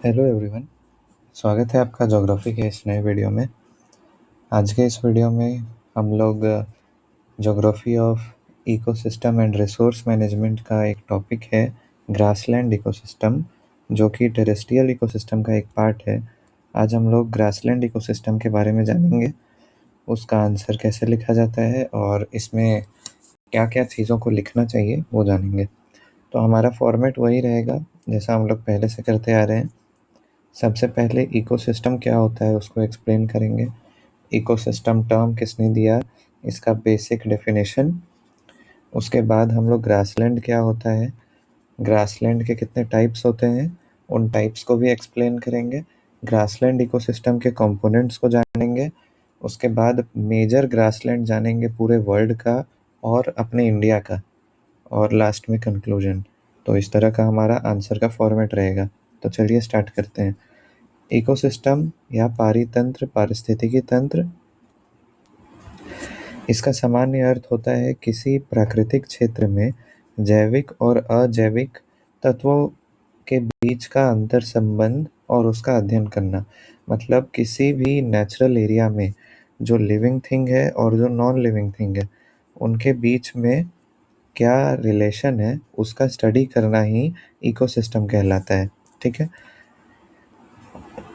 Hello everyone, स्वागत है आपका ज्योग्राफी के इस नए वीडियो में। आज के इस वीडियो में हम लोग geography of ecosystem and resource management का एक टॉपिक है ग्रासलैंड इकोसिस्टम, जो कि टेरेस्ट्रियल इकोसिस्टम का एक पार्ट है। आज हम लोग ग्रासलैंड इकोसिस्टम के बारे में जानेंगे, उसका आंसर कैसे लिखा जाता है और इसमें क्या क्या चीज़ों को लिखना चाहिए वो जानेंगे। तो हमारा फॉर्मेट वही रहेगा जैसा हम लोग पहले से करते आ रहे हैं। सबसे पहले इकोसिस्टम क्या होता है उसको एक्सप्लेन करेंगे। इकोसिस्टम टर्म किसने दिया, इसका बेसिक डेफिनेशन। उसके बाद हम लोग ग्रासलैंड क्या होता है, ग्रासलैंड के कितने टाइप्स होते हैं, उन टाइप्स को भी एक्सप्लेन करेंगे। ग्रासलैंड इकोसिस्टम के कंपोनेंट्स को जानेंगे। उसके बाद मेजर ग्रासलैंड जानेंगे पूरे वर्ल्ड का और अपने इंडिया का, और लास्ट में कंक्लूजन। तो इस तरह का हमारा आंसर का फॉर्मेट रहेगा। तो चलिए स्टार्ट करते हैं। इकोसिस्टम या पारितंत्र, पारिस्थितिकी तंत्र, इसका सामान्य अर्थ होता है किसी प्राकृतिक क्षेत्र में जैविक और अजैविक तत्वों के बीच का अंतर संबंध और उसका अध्ययन करना। मतलब किसी भी नेचुरल एरिया में जो लिविंग थिंग है और जो नॉन लिविंग थिंग है उनके बीच में क्या रिलेशन है उसका स्टडी करना ही इकोसिस्टम कहलाता है। ठीक है,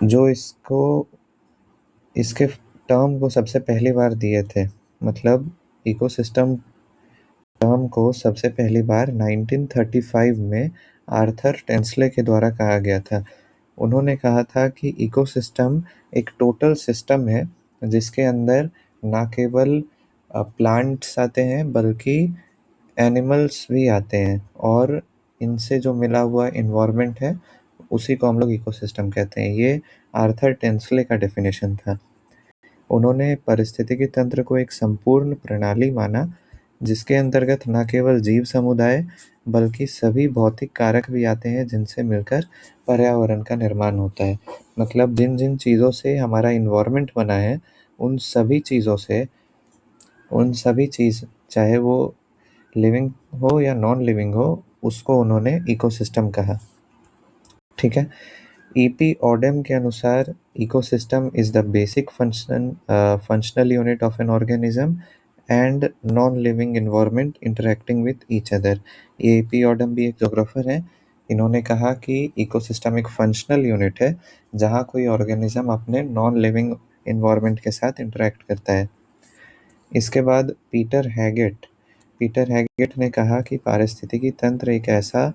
जो इसके टर्म को सबसे पहली बार दिए थे, मतलब इकोसिस्टम टर्म को सबसे पहली बार 1935 में आर्थर टेंसले के द्वारा कहा गया था। उन्होंने कहा था कि इकोसिस्टम एक टोटल सिस्टम है जिसके अंदर ना केवल प्लांट्स आते हैं बल्कि एनिमल्स भी आते हैं, और इनसे जो मिला हुआ इन्वायरमेंट है उसी को हम लोग इकोसिस्टम कहते हैं। ये आर्थर टेंसले का डेफिनेशन था। उन्होंने पारिस्थितिकी तंत्र को एक संपूर्ण प्रणाली माना जिसके अंतर्गत न केवल जीव समुदाय बल्कि सभी भौतिक कारक भी आते हैं जिनसे मिलकर पर्यावरण का निर्माण होता है। मतलब जिन जिन चीज़ों से हमारा इन्वायरमेंट बना है उन सभी चीज़ों से, उन सभी चीज़ चाहे वो लिविंग हो या नॉन लिविंग हो, उसको उन्होंने इकोसिस्टम कहा। ठीक है, ईपी ओडेम के अनुसार ecosystem is the basic functional unit of an organism and non living environment interacting with each other. ये ईपी ओडेम भी एक जोग्राफर हैं। इन्होंने कहा कि इकोसिस्टम एक फंक्शनल यूनिट है जहाँ कोई ऑर्गेनिज्म अपने नॉन लिविंग इन्वायरमेंट के साथ इंटरेक्ट करता है। इसके बाद पीटर हैगेट ने कहा कि पारिस्थितिकी तंत्र एक ऐसा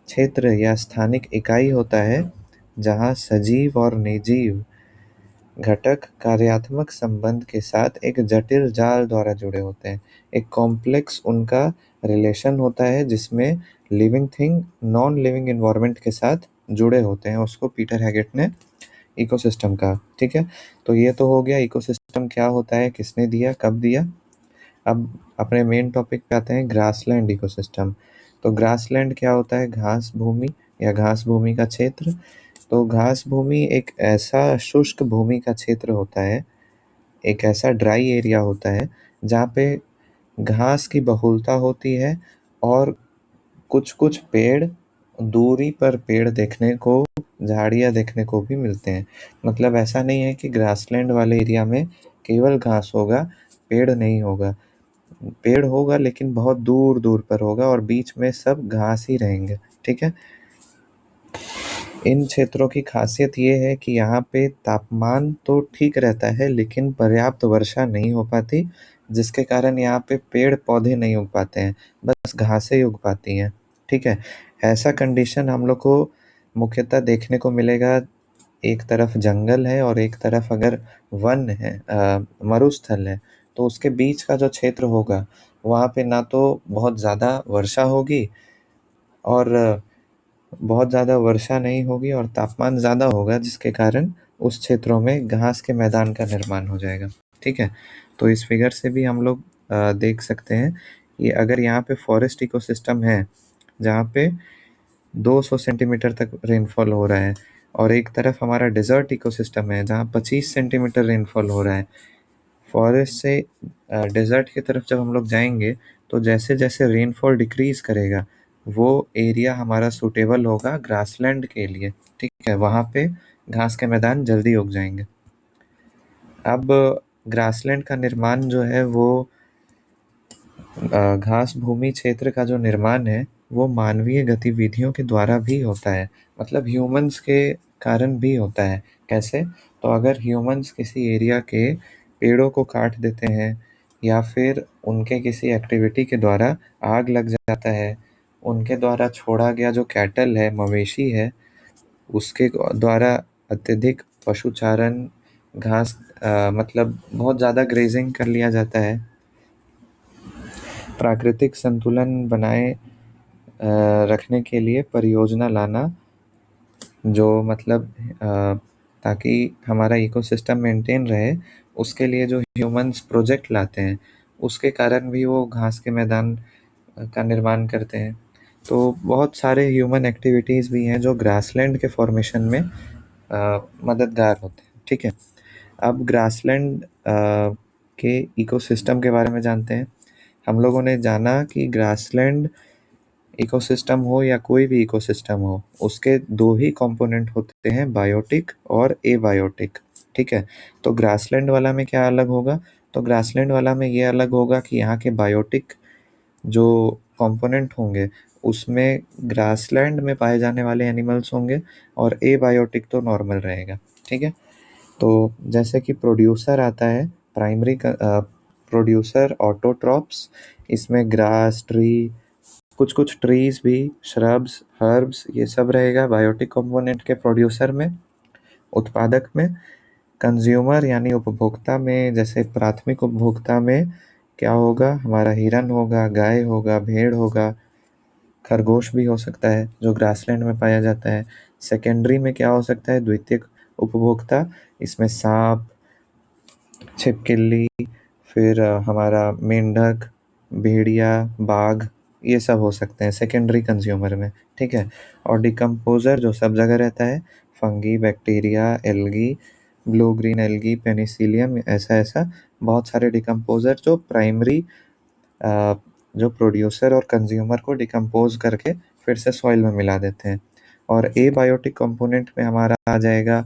क्षेत्र या स्थानिक इकाई होता है जहाँ सजीव और निर्जीव घटक कार्यात्मक संबंध के साथ एक जटिल जाल द्वारा जुड़े होते हैं। एक कॉम्प्लेक्स उनका रिलेशन होता है जिसमें living thing non living environment के साथ जुड़े होते हैं, उसको पीटर हैगेट ने इकोसिस्टम कहा। ठीक है, तो ये तो हो गया इकोसिस्टम क्या होता है, किसने दिया, कब दिया। अब अपने मेन टॉपिक पे आते हैं, ग्रासलैंड इकोसिस्टम। तो ग्रासलैंड क्या होता है, घास भूमि या घास भूमि का क्षेत्र। तो घास भूमि एक ऐसा शुष्क भूमि का क्षेत्र होता है, एक ऐसा ड्राई एरिया होता है जहाँ पे घास की बहुलता होती है और कुछ कुछ पेड़, दूरी पर पेड़ देखने को, झाड़ियाँ देखने को भी मिलते हैं। मतलब ऐसा नहीं है कि ग्रासलैंड वाले एरिया में केवल घास होगा, पेड़ नहीं होगा। पेड़ होगा लेकिन बहुत दूर दूर पर होगा और बीच में सब घास ही रहेंगे। ठीक है, इन क्षेत्रों की खासियत ये है कि यहाँ पे तापमान तो ठीक रहता है लेकिन पर्याप्त वर्षा नहीं हो पाती, जिसके कारण यहाँ पे पेड़ पौधे नहीं उग पाते हैं, बस घासें ही उग पाती हैं। ठीक है, ऐसा कंडीशन हम लोग को मुख्यतः देखने को मिलेगा। एक तरफ जंगल है और एक तरफ अगर वन है, मरुस्थल है, तो उसके बीच का जो क्षेत्र होगा वहाँ पे ना तो बहुत ज़्यादा वर्षा होगी और बहुत ज़्यादा वर्षा नहीं होगी और तापमान ज़्यादा होगा, जिसके कारण उस क्षेत्रों में घास के मैदान का निर्माण हो जाएगा। ठीक है, तो इस फिगर से भी हम लोग देख सकते हैं कि अगर यहाँ पे फॉरेस्ट इकोसिस्टम है जहाँ पे 200 सेंटीमीटर तक रेनफॉल हो रहा है और एक तरफ हमारा डेजर्ट इकोसिस्टम है जहाँ 25 सेंटीमीटर रेनफॉल हो रहा है। फॉरेस्ट से डेजर्ट की तरफ जब हम लोग जाएंगे तो जैसे जैसे रेनफॉल डिक्रीज करेगा वो एरिया हमारा सूटेबल होगा ग्रासलैंड के लिए, ठीक है, वहाँ पे घास के मैदान जल्दी उग जाएंगे। अब ग्रासलैंड का निर्माण जो है वो घास भूमि क्षेत्र का जो निर्माण है वो मानवीय गतिविधियों के द्वारा भी होता है, मतलब ह्यूमंस के कारण भी होता है। कैसे? तो अगर ह्यूमंस किसी एरिया के पेड़ों को काट देते हैं या फिर उनके किसी एक्टिविटी के द्वारा आग लग जाता है, उनके द्वारा छोड़ा गया जो कैटल है, मवेशी है, उसके द्वारा अत्यधिक पशुचारण, घास मतलब बहुत ज़्यादा ग्रेजिंग कर लिया जाता है, प्राकृतिक संतुलन बनाए रखने के लिए परियोजना लाना, जो मतलब ताकि हमारा इकोसिस्टम मेंटेन रहे, उसके लिए जो ह्यूमंस प्रोजेक्ट लाते हैं उसके कारण भी वो घास के मैदान का निर्माण करते हैं। तो बहुत सारे ह्यूमन एक्टिविटीज़ भी हैं जो ग्रासलैंड के फॉर्मेशन में मददगार होते हैं, ठीक है। अब ग्रासलैंड के इकोसिस्टम के बारे में जानते हैं। हम लोगों ने जाना कि ग्रासलैंड इकोसिस्टम हो या कोई भी इकोसिस्टम हो, उसके दो ही कंपोनेंट होते हैं, बायोटिक और एबायोटिक, ठीक है। तो ग्रासलैंड वाला में क्या अलग होगा? तो ग्रासलैंड वाला में ये अलग होगा कि यहाँ के बायोटिक जो कंपोनेंट होंगे उसमें ग्रासलैंड में पाए जाने वाले एनिमल्स होंगे और एबायोटिक तो नॉर्मल रहेगा, ठीक है। तो जैसे कि प्रोड्यूसर आता है, प्राइमरी प्रोड्यूसर ऑटोट्रॉप्स, इसमें ग्रास, ट्री, कुछ कुछ ट्रीज भी, श्रब्स, हर्ब्स, ये सब रहेगा बायोटिक कंपोनेंट के प्रोड्यूसर में। उत्पादक में कंज्यूमर यानी उपभोक्ता में, जैसे प्राथमिक उपभोक्ता में क्या होगा? हमारा हिरन होगा, गाय होगा, भेड़ होगा, खरगोश भी हो सकता है जो ग्रासलैंड में पाया जाता है। सेकेंडरी में क्या हो सकता है? द्वितीयक उपभोक्ता, इसमें सांप, छिपकली, फिर हमारा मेंढक, भेड़िया, बाघ, ये सब हो सकते हैं सेकेंडरी कंज्यूमर में, ठीक है। और डिकम्पोजर जो सब जगह रहता है, fungi, bacteria, algae, blue green algae, Penicillium, ऐसा ऐसा बहुत सारे डिकम्पोजर जो प्राइमरी जो प्रोड्यूसर और कंज्यूमर को डिकम्पोज करके फिर से सॉइल में मिला देते हैं। और एबायोटिक कंपोनेंट में हमारा आ जाएगा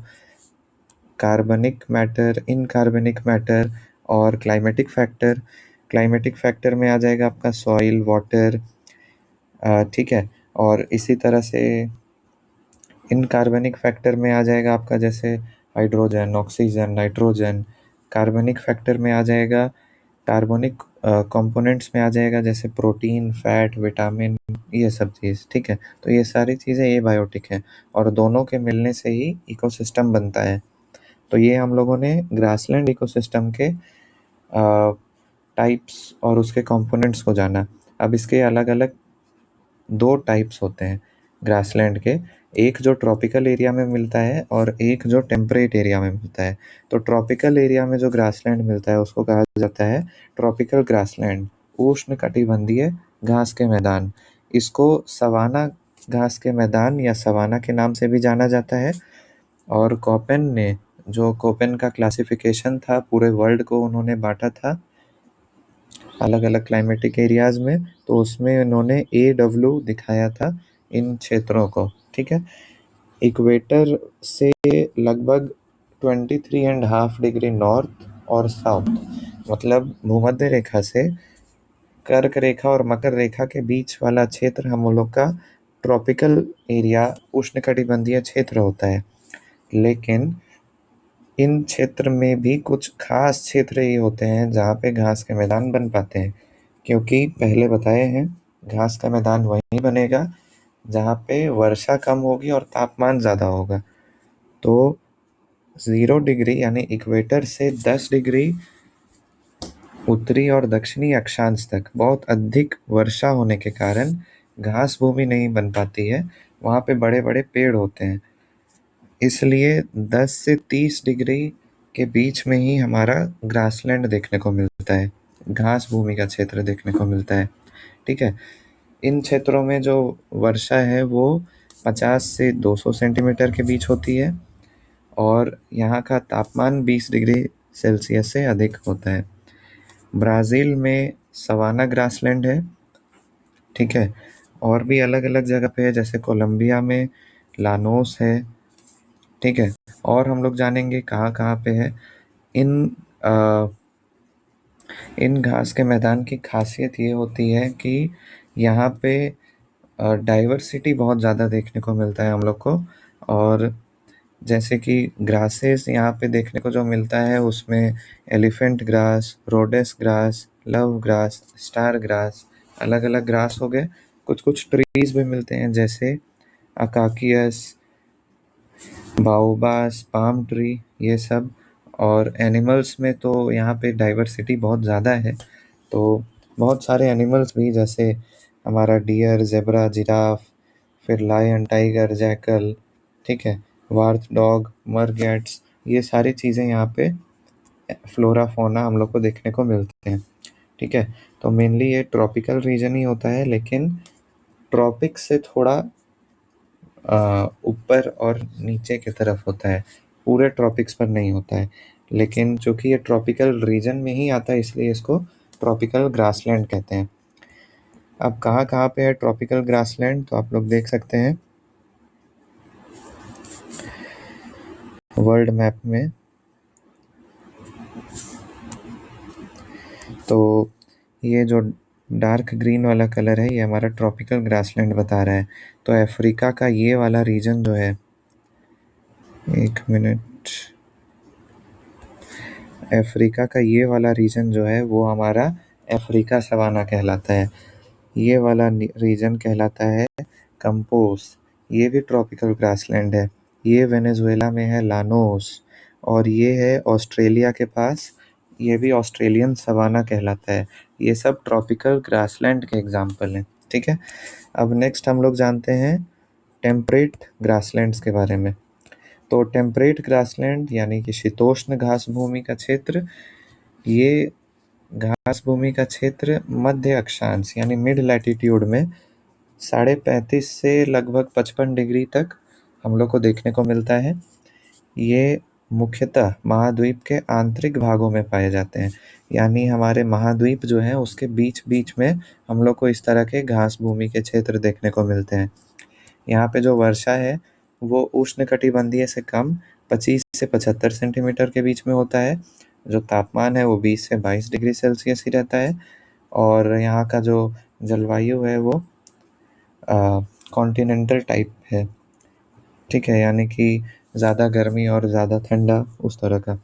कार्बनिक मैटर, इनकार्बनिक मैटर और क्लाइमेटिक फैक्टर। क्लाइमेटिक फैक्टर में आ जाएगा आपका सॉइल, वाटर, ठीक है। और इसी तरह से इनकार्बनिक फैक्टर में आ जाएगा आपका जैसे हाइड्रोजन, ऑक्सीजन, नाइट्रोजन। कार्बनिक फैक्टर में आ जाएगा, कार्बनिक कंपोनेंट्स में आ जाएगा जैसे प्रोटीन, फैट, विटामिन, ये सब चीज़, ठीक है। तो ये सारी चीज़ें एबायोटिक हैं और दोनों के मिलने से ही इकोसिस्टम बनता है। तो ये हम लोगों ने ग्रासलैंड इकोसिस्टम के टाइप्स और उसके कंपोनेंट्स को जाना। अब इसके अलग अलग दो टाइप्स होते हैं ग्रासलैंड के, एक जो ट्रॉपिकल एरिया में मिलता है और एक जो टेम्परेट एरिया में मिलता है। तो ट्रॉपिकल एरिया में जो ग्रासलैंड मिलता है उसको कहा जाता है ट्रॉपिकल ग्रासलैंड, उष्ण कटिबंधीय घास के मैदान। इसको सवाना घास के मैदान या सवाना के नाम से भी जाना जाता है। और कोपेन ने, जो कोपेन का क्लासिफिकेशन था, पूरे वर्ल्ड को उन्होंने बांटा था अलग अलग क्लाइमेटिक एरियाज में, तो उसमें उन्होंने AW दिखाया था इन क्षेत्रों को, ठीक है। इक्वेटर से लगभग 23.5 डिग्री नॉर्थ और साउथ, मतलब भूमध्य रेखा से कर्क रेखा और मकर रेखा के बीच वाला क्षेत्र हम लोग का ट्रॉपिकल एरिया, उष्णकटिबंधीय क्षेत्र होता है। लेकिन इन क्षेत्र में भी कुछ खास क्षेत्र ही होते हैं जहाँ पे घास के मैदान बन पाते हैं, क्योंकि पहले बताए हैं घास का मैदान वहीं बनेगा जहाँ पे वर्षा कम होगी और तापमान ज़्यादा होगा। तो 0 डिग्री यानी इक्वेटर से 10 डिग्री उत्तरी और दक्षिणी अक्षांश तक बहुत अधिक वर्षा होने के कारण घास भूमि नहीं बन पाती है, वहाँ पे बड़े बड़े पेड़ होते हैं। इसलिए 10 से 30 डिग्री के बीच में ही हमारा ग्रासलैंड देखने को मिलता है, घास भूमि का क्षेत्र देखने को मिलता है, ठीक है। इन क्षेत्रों में जो वर्षा है वो 50 से 200 सेंटीमीटर के बीच होती है और यहाँ का तापमान 20 डिग्री सेल्सियस से अधिक होता है। ब्राज़ील में सवाना ग्रासलैंड है, ठीक है। और भी अलग अलग जगह पे है, जैसे कोलंबिया में लानोस है। ठीक है। और हम लोग जानेंगे कहाँ कहाँ पे है। इन अ, इन घास के मैदान की खासियत ये होती है कि यहाँ पे डाइवर्सिटी बहुत ज़्यादा देखने को मिलता है हम लोग को। और जैसे कि ग्रासेस यहाँ पे देखने को जो मिलता है उसमें elephant grass, Rhodes grass, love grass, star grass, अलग अलग ग्रास हो गए। कुछ कुछ ट्रीज भी मिलते हैं जैसे अकाकियस, बाओबास, पाम ट्री, ये सब। और एनिमल्स में तो यहाँ पे डाइवर्सिटी बहुत ज़्यादा है। तो बहुत सारे एनिमल्स भी, जैसे हमारा डियर, जेब्रा, जिराफ, फिर लायन, टाइगर, जैकल, ठीक है, वार्थ डॉग, मरगैट्स, ये सारी चीज़ें यहाँ पे फ्लोरा फोना हम लोग को देखने को मिलते हैं। ठीक है। तो मेनली ये ट्रॉपिकल रीजन ही होता है, लेकिन ट्रॉपिक से थोड़ा ऊपर और नीचे की तरफ होता है, पूरे ट्रॉपिक्स पर नहीं होता है। लेकिन चूंकि ये ट्रॉपिकल रीजन में ही आता है इसलिए इसको ट्रॉपिकल ग्रासलैंड कहते हैं। अब कहाँ कहाँ पे है ट्रॉपिकल ग्रासलैंड, तो आप लोग देख सकते हैं वर्ल्ड मैप में। तो ये जो डार्क ग्रीन वाला कलर है ये हमारा ट्रॉपिकल ग्रासलैंड बता रहा है। तो अफ्रीका का ये वाला रीजन जो है, एक मिनट, अफ्रीका का ये वाला रीजन जो है वो हमारा अफ्रीका सवाना कहलाता है। ये वाला रीजन कहलाता है कंपोस। ये भी ट्रॉपिकल ग्रासलैंड है। ये वेनेजुएला में है लानोस। और ये है ऑस्ट्रेलिया के पास, ये भी ऑस्ट्रेलियन सवाना कहलाता है। ये सब ट्रॉपिकल ग्रासलैंड के एग्जाम्पल हैं। ठीक है। अब नेक्स्ट हम लोग जानते हैं टेम्परेट ग्रासलैंड्स के बारे में। तो टेम्परेट ग्रासलैंड यानी कि शीतोष्ण घास भूमि का क्षेत्र, ये घास भूमि का क्षेत्र मध्य अक्षांश यानी मिड लैटिट्यूड में 35.5 से लगभग 55 डिग्री तक हम लोग को देखने को मिलता है। ये मुख्यतः महाद्वीप के आंतरिक भागों में पाए जाते हैं, यानी हमारे महाद्वीप जो है उसके बीच बीच में हम लोग को इस तरह के घास भूमि के क्षेत्र देखने को मिलते हैं। यहाँ पे जो वर्षा है वो उष्णकटिबंधीय से कम 25 से 75 सेंटीमीटर के बीच में होता है। जो तापमान है वो 20 से 22 डिग्री सेल्सियस ही रहता है। और यहाँ का जो जलवायु है वो कॉन्टिनेंटल टाइप है। ठीक है, यानी कि ज़्यादा गर्मी और ज़्यादा ठंडा, उस तरह का।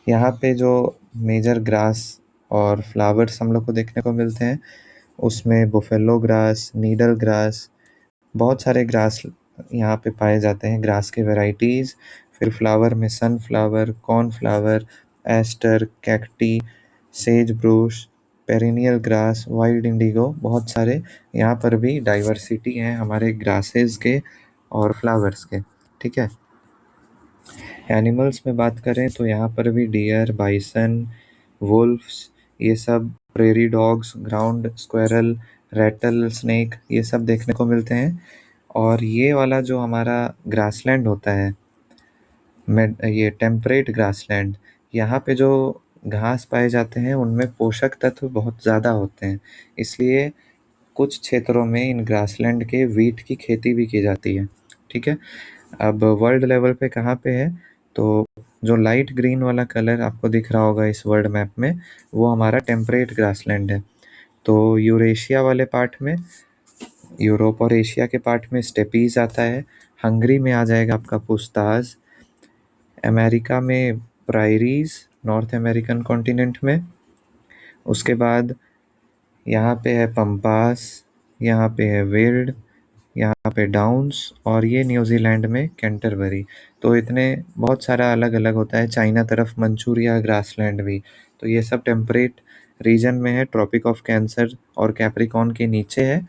यहाँ पे जो मेजर ग्रास और फ्लावर्स हम लोग को देखने को मिलते हैं उसमें बुफेलो ग्रास, नीडल ग्रास, बहुत सारे ग्रास यहाँ पे पाए जाते हैं, ग्रास के वैरायटीज़। फिर फ्लावर में sunflower, cornflower, aster, cacti, sagebrush, perennial grass, wild indigo, बहुत सारे यहाँ पर भी डाइवर्सिटी है हमारे ग्रासेस के और फ्लावर्स के। ठीक है। एनिमल्स में बात करें तो यहाँ पर भी डियर, बाइसन, वुल्फ्स, ये सब, prairie dogs, ground squirrel, rattlesnake, ये सब देखने को मिलते हैं। और ये वाला जो हमारा ग्रासलैंड होता है, ये टेम्परेट ग्रासलैंड, यहाँ पे जो घास पाए जाते हैं उनमें पोषक तत्व बहुत ज़्यादा होते हैं। इसलिए कुछ क्षेत्रों में इन ग्रासलैंड के वीट की खेती भी की जाती है। ठीक है। अब वर्ल्ड लेवल पे कहाँ पे है, तो जो लाइट ग्रीन वाला कलर आपको दिख रहा होगा इस वर्ल्ड मैप में, वो हमारा टेम्परेट ग्रासलैंड है। तो यूरेशिया वाले पार्ट में, यूरोप और एशिया के पार्ट में स्टेपीज आता है। हंगरी में आ जाएगा आपका पुस्ताज। अमेरिका में प्रायरीज, नॉर्थ अमेरिकन कॉन्टिनेंट में। उसके बाद यहाँ पे है पंपास, यहाँ पे है वेल्ड, यहाँ पे डाउन्स, और ये न्यूजीलैंड में कैंटरबरी। तो इतने बहुत सारा अलग अलग होता है। चाइना तरफ मंचूरिया ग्रासलैंड भी। तो ये सब टेम्परेट रीजन में है, ट्रॉपिक ऑफ कैंसर और कैप्रिकॉर्न के नीचे है,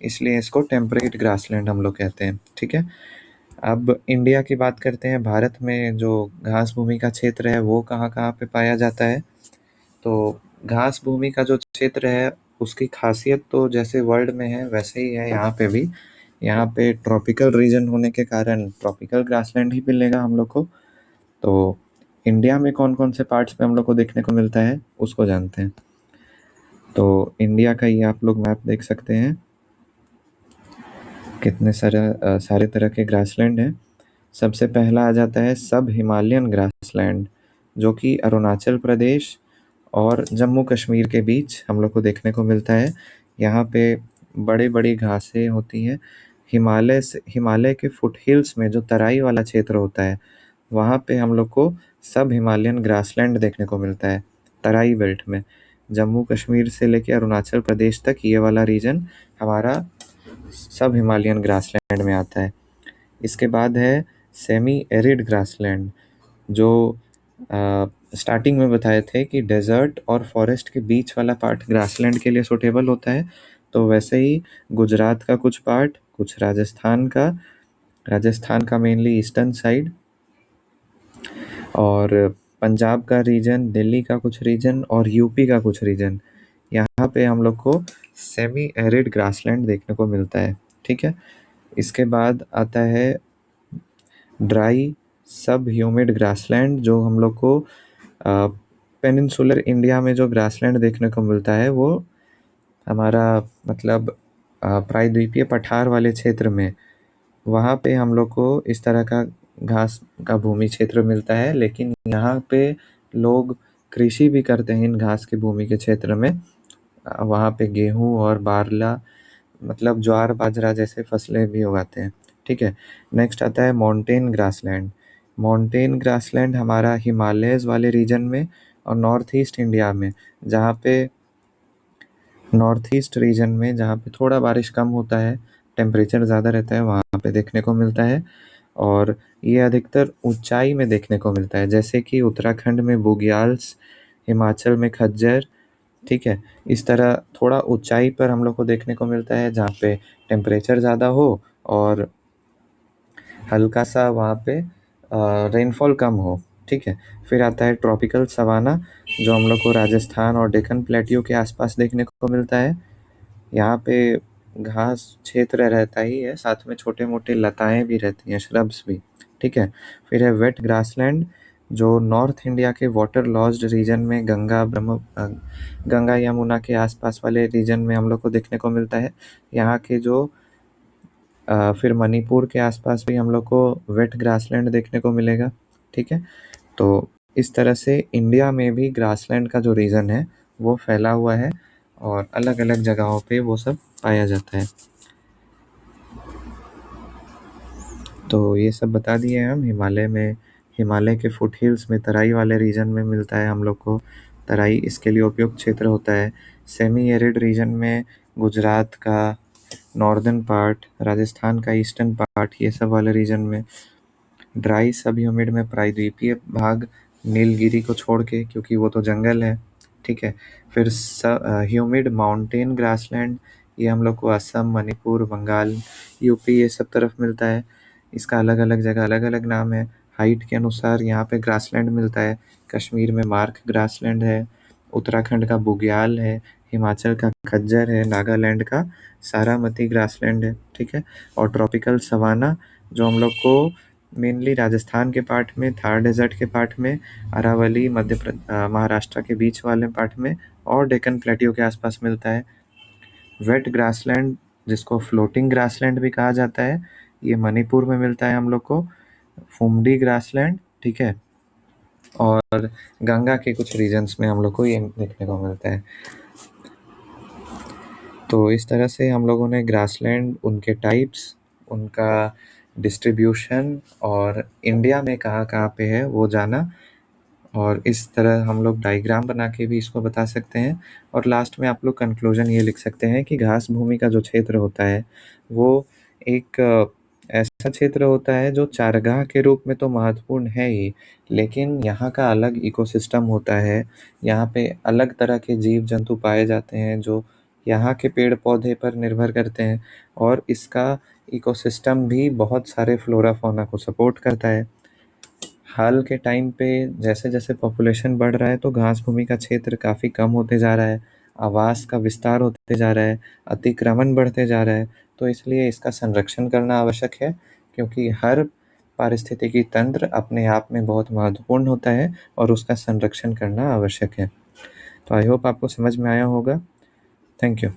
इसलिए इसको टेम्परेट ग्रासलैंड हम लोग कहते हैं। ठीक है। अब इंडिया की बात करते हैं। भारत में जो घास भूमि का क्षेत्र है वो कहाँ कहाँ पे पाया जाता है, तो घास भूमि का जो क्षेत्र है उसकी खासियत तो जैसे वर्ल्ड में है वैसे ही है यहाँ पे भी। यहाँ पे ट्रॉपिकल रीजन होने के कारण ट्रॉपिकल ग्रासलैंड ही मिलेगा हम लोग को। तो इंडिया में कौन कौन से पार्ट्स पे हम लोग को देखने को मिलता है उसको जानते हैं। तो इंडिया का ये आप लोग मैप देख सकते हैं। कितने सारे तरह के ग्रासलैंड हैं। सबसे पहला आ जाता है सब हिमालयन ग्रासलैंड, जो कि अरुणाचल प्रदेश और जम्मू कश्मीर के बीच हम लोग को देखने को मिलता है। यहाँ पे बड़ी बड़ी घासें होती हैं। हिमालय के फुट हिल्स में जो तराई वाला क्षेत्र होता है, वहाँ पे हम लोग को सब हिमालयन ग्रासलैंड देखने को मिलता है, तराई बेल्ट में। जम्मू कश्मीर से लेके अरुणाचल प्रदेश तक ये वाला रीजन हमारा सब हिमालयन ग्रासलैंड में आता है। इसके बाद है सेमी एरिड ग्रासलैंड, जो स्टार्टिंग में बताए थे कि डेजर्ट और फॉरेस्ट के बीच वाला पार्ट ग्रासलैंड के लिए सूटेबल होता है। तो वैसे ही गुजरात का कुछ पार्ट, कुछ राजस्थान का मेनली ईस्टर्न साइड, और पंजाब का रीजन, दिल्ली का कुछ रीजन और यूपी का कुछ रीजन, यहाँ पे हम लोग को सेमी एरिड ग्रासलैंड देखने को मिलता है। ठीक है। इसके बाद आता है ड्राई सब ह्यूमिड ग्रासलैंड, जो हम लोग को पेनिनसुलर इंडिया में जो ग्रासलैंड देखने को मिलता है, वो हमारा मतलब प्रायद्वीपीय पठार वाले क्षेत्र में, वहाँ पे हम लोग को इस तरह का घास का भूमि क्षेत्र मिलता है। लेकिन यहाँ पे लोग कृषि भी करते हैं इन घास की भूमि के क्षेत्र में। वहाँ पे गेहूँ और बारला, मतलब ज्वार बाजरा जैसे फसलें भी उगाते हैं। ठीक है। नेक्स्ट आता है माउंटेन ग्रासलैंड। माउंटेन ग्रासलैंड हमारा हिमालयस वाले रीजन में और नॉर्थ ईस्ट इंडिया में, नॉर्थ ईस्ट रीजन में जहाँ पे थोड़ा बारिश कम होता है, टेम्परेचर ज़्यादा रहता है, वहाँ पे देखने को मिलता है। और ये अधिकतर ऊंचाई में देखने को मिलता है, जैसे कि उत्तराखंड में बुग्याल्स, हिमाचल में खज्जर। ठीक है। इस तरह थोड़ा ऊंचाई पर हम लोग को देखने को मिलता है, जहाँ पे टेम्परेचर ज़्यादा हो और हल्का सा वहाँ पे रेनफॉल कम हो। ठीक है। फिर आता है ट्रॉपिकल सवाना, जो हम लोग को राजस्थान और डेक्कन प्लेटियो के आसपास देखने को मिलता है। यहाँ पे घास क्षेत्र रहता ही है, साथ में छोटे मोटे लताएं भी रहती हैं, श्रब्स भी। ठीक है। फिर है वेट ग्रासलैंड, जो नॉर्थ इंडिया के वाटर लॉज्ड रीजन में गंगा यमुना के आसपास वाले रीजन में हम लोग को देखने को मिलता है। यहाँ के जो फिर मणिपुर के आसपास भी हम लोग को वेट ग्रासलैंड देखने को मिलेगा। ठीक है। तो इस तरह से इंडिया में भी ग्रासलैंड का जो रीजन है वो फैला हुआ है और अलग अलग जगहों पे वो सब पाया जाता है। तो ये सब बता दिए हम। हिमालय के फुट हिल्स में तराई वाले रीजन में मिलता है हम लोग को। तराई इसके लिए उपयुक्त क्षेत्र होता है। सेमी एरिड रीजन में गुजरात का नॉर्दर्न पार्ट, राजस्थान का ईस्टर्न पार्ट, ये सब वाले रीजन में। ड्राई सब ह्यूमिड में प्रायद्वीपीय भाग, नीलगिरी को छोड़ के, क्योंकि वो तो जंगल है। ठीक है। फिर ह्यूमिड माउंटेन ग्रासलैंड, ये हम लोग को असम, मणिपुर, बंगाल, यूपी, ये सब तरफ मिलता है। इसका अलग अलग जगह अलग अलग नाम है। हाइट के अनुसार यहाँ पे ग्रासलैंड मिलता है। कश्मीर में मार्क ग्रासलैंड है, उत्तराखंड का बुग्याल है, हिमाचल का खज्जर है, नागालैंड का सारामती ग्रासलैंड है। ठीक है। और ट्रॉपिकल सवाना, जो हम लोग को मेनली राजस्थान के पार्ट में, थार डेजर्ट के पार्ट में, अरावली महाराष्ट्र के बीच वाले पार्ट में और डेक्कन प्लेटियो के आसपास मिलता है। वेट ग्रासलैंड, जिसको फ्लोटिंग ग्रासलैंड भी कहा जाता है, ये मणिपुर में मिलता है हम लोग को। फुमडी ग्रासलैंड, ठीक है, और गंगा के कुछ रीजन्स में हम लोग को ये देखने को मिलता है। तो इस तरह से हम लोगों ने ग्रासलैंड, उनके टाइप्स, उनका डिस्ट्रीब्यूशन और इंडिया में कहाँ कहाँ पे है वो जाना। और इस तरह हम लोग डायग्राम बना के भी इसको बता सकते हैं। और लास्ट में आप लोग कंक्लूजन ये लिख सकते हैं कि घास भूमि का जो क्षेत्र होता है वो एक ऐसा क्षेत्र होता है जो चारागाह के रूप में तो महत्वपूर्ण है ही, लेकिन यहाँ का अलग इकोसिस्टम होता है। यहाँ पे अलग तरह के जीव जंतु पाए जाते हैं जो यहाँ के पेड़ पौधे पर निर्भर करते हैं, और इसका इकोसिस्टम भी बहुत सारे फ्लोरा फौना को सपोर्ट करता है। हाल के टाइम पे जैसे जैसे पॉपुलेशन बढ़ रहा है तो घास भूमि का क्षेत्र काफ़ी कम होते जा रहा है, आवास का विस्तार होते जा रहा है, अतिक्रमण बढ़ते जा रहा है। तो इसलिए इसका संरक्षण करना आवश्यक है, क्योंकि हर पारिस्थितिकी तंत्र अपने आप में बहुत महत्वपूर्ण होता है और उसका संरक्षण करना आवश्यक है। तो आई होप आपको समझ में आया होगा। Thank you.